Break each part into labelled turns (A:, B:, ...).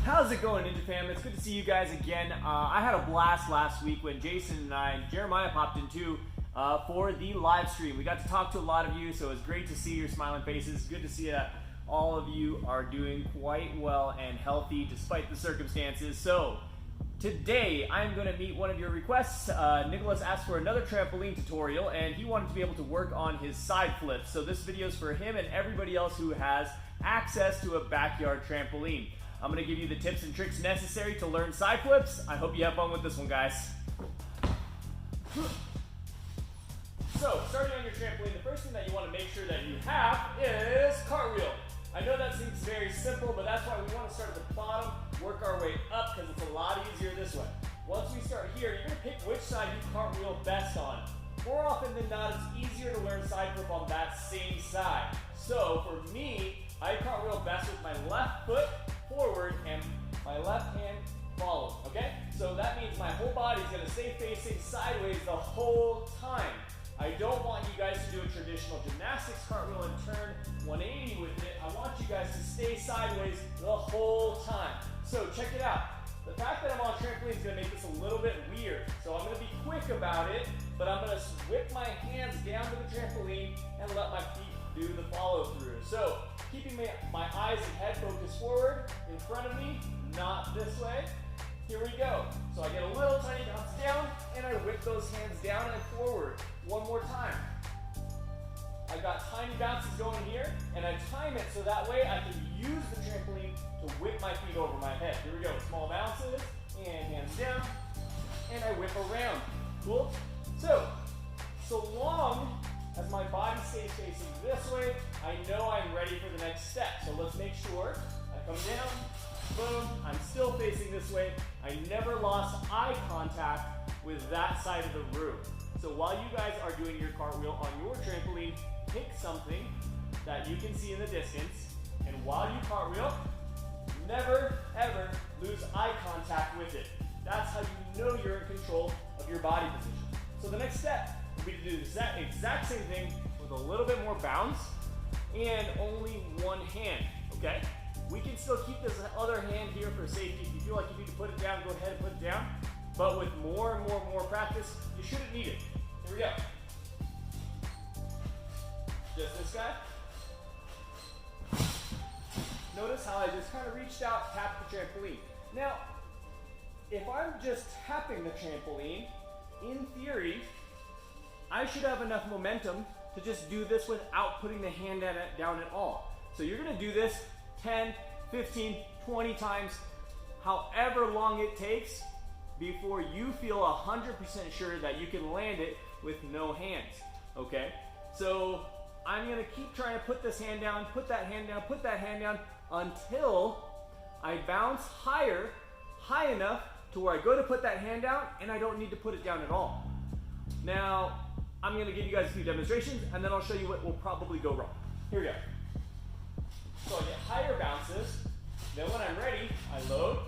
A: How's it going, Ninja Fam? It's good to see you guys again. I had a blast last week when Jason and Jeremiah popped in too for the live stream. We got to talk to a lot of you, so it was great to see your smiling faces. Good to see that all of you are doing quite well and healthy despite the circumstances. So today I'm going to meet one of your requests. Nicholas asked for another trampoline tutorial and he wanted to be able to work on his side flips. So this video is for him and everybody else who has access to a backyard trampoline. I'm going to give you the tips and tricks necessary to learn side flips. I hope you have fun with this one, guys. So, starting on your trampoline, the first thing that you want to make sure that you have is cartwheel. I know that seems very simple, but that's why we want to start at the bottom, work our way up, because it's a lot easier this way. Once we start here, you're going to pick which side you cartwheel best on. More often than not, it's easier to learn side flip on that same side. So, for me, I cartwheel best with my left foot forward and my left hand follows, okay? So that means my whole body is going to stay facing sideways the whole time. I don't want you guys to do a traditional gymnastics cartwheel and turn 180 with it. I want you guys to stay sideways the whole time. So check it out. The fact that I'm on trampoline is going to make this a little bit weird. So I'm going to be quick about it, but I'm going to whip my hands down to the trampoline and let my feet do the follow through. So keeping my eyes and head focused forward in front of me, not this way. Here we go. So I get a little tiny bounce down and I whip those hands down and forward. One more time. I got tiny bounces going here and I time it so that way I can use the trampoline to whip my feet over my head. Here we go. Small bounces and hands down and I whip around. Cool? So long as my body stays facing this way, I know I'm ready for the next step. So let's make sure I come down, boom, I'm still facing this way. I never lost eye contact with that side of the room. So while you guys are doing your cartwheel on your trampoline, pick something that you can see in the distance, and while you cartwheel, never ever lose eye contact with it. That's how you know you're in control of your body position. So the next step would be to do the exact same thing with a little bit more bounce and only one hand, okay? We can still keep this other hand here for safety. If you feel like you need to put it down, go ahead and put it down. But with more and more practice, you shouldn't need it. Here we go. Just this guy. Notice how I just kind of reached out, tapped the trampoline. Now, if I'm just tapping the trampoline, in theory, I should have enough momentum to just do this without putting the hand down at all. So you're going to do this 10, 15, 20 times, however long it takes before you feel 100% sure that you can land it with no hands, okay? So I'm going to keep trying to put this hand down, put that hand down, put that hand down until I bounce high enough to where I go to put that hand down and I don't need to put it down at all. Now, I'm going to give you guys a few demonstrations and then I'll show you what will probably go wrong. Here we go. So I get higher bounces, then when I'm ready, I load,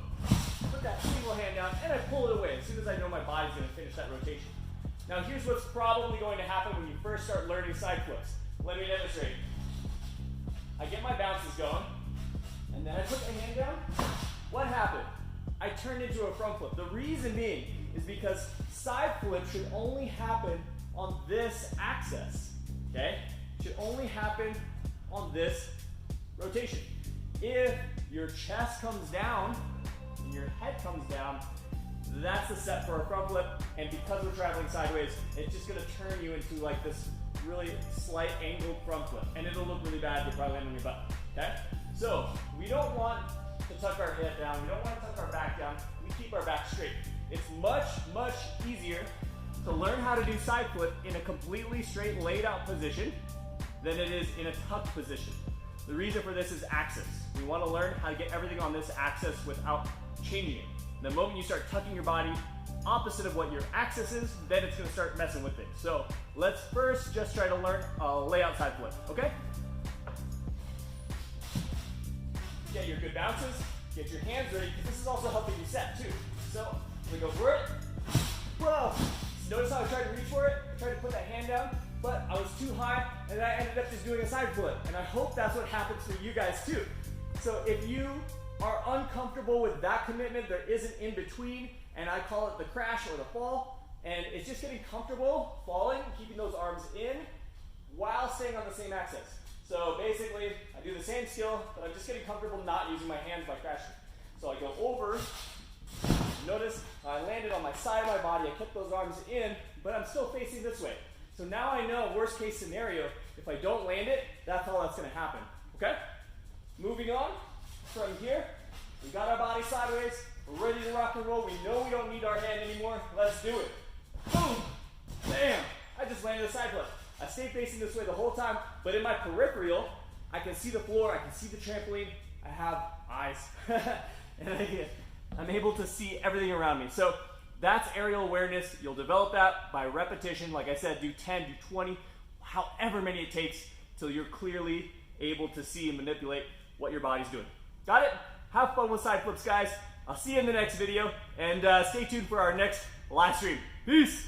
A: put that single hand down, and I pull it away as soon as I know my body's going to finish that rotation. Now here's what's probably going to happen when you first start learning side flips. Let me demonstrate. I get my bounces going, and then I put the hand down. What happened? I turned into a front flip. The reason being is because side flip should only happen on this axis, okay? It should only happen on this rotation. If your chest comes down and your head comes down, that's the set for a front flip, and because we're traveling sideways, it's just going to turn you into like this really slight angled front flip, and it'll look really bad. You'll probably land on your butt, okay? So we don't want to tuck our head down. We don't want to tuck our back down. We keep our back straight. It's much, much easier to learn how to do side flip in a completely straight laid out position than it is in a tucked position. The reason for this is axis. We want to learn how to get everything on this axis without changing it. The moment you start tucking your body opposite of what your axis is, then it's going to start messing with things. So let's first just try to learn a layout side flip, okay? Get your good bounces, get your hands ready, because this is also helping you set too. So we go for it. Whoa! Notice how I tried to reach for it? I tried to put that hand down, but I was too high, and I ended up just doing a side flip. And I hope that's what happens for you guys too. So if you are uncomfortable with that commitment, there is an in-between, and I call it the crash or the fall, and it's just getting comfortable falling, keeping those arms in while staying on the same axis. So basically, I do the same skill, but I'm just getting comfortable not using my hands by crashing. So I go over, notice I landed on my side of my body, I kept those arms in, but I'm still facing this way. So now I know, worst case scenario, if I don't land it, that's all that's gonna happen, okay? Moving on, from here, we got our body sideways, we're ready to rock and roll, we know we don't need our hand anymore, let's do it. Boom, bam, I just landed a side flip. I stay facing this way the whole time, but in my peripheral, I can see the floor, I can see the trampoline, I have eyes, and I'm able to see everything around me. So that's aerial awareness. You'll develop that by repetition. Like I said, do 10, do 20, however many it takes till you're clearly able to see and manipulate what your body's doing. Got it? Have fun with side flips, guys. I'll see you in the next video, and stay tuned for our next live stream. Peace!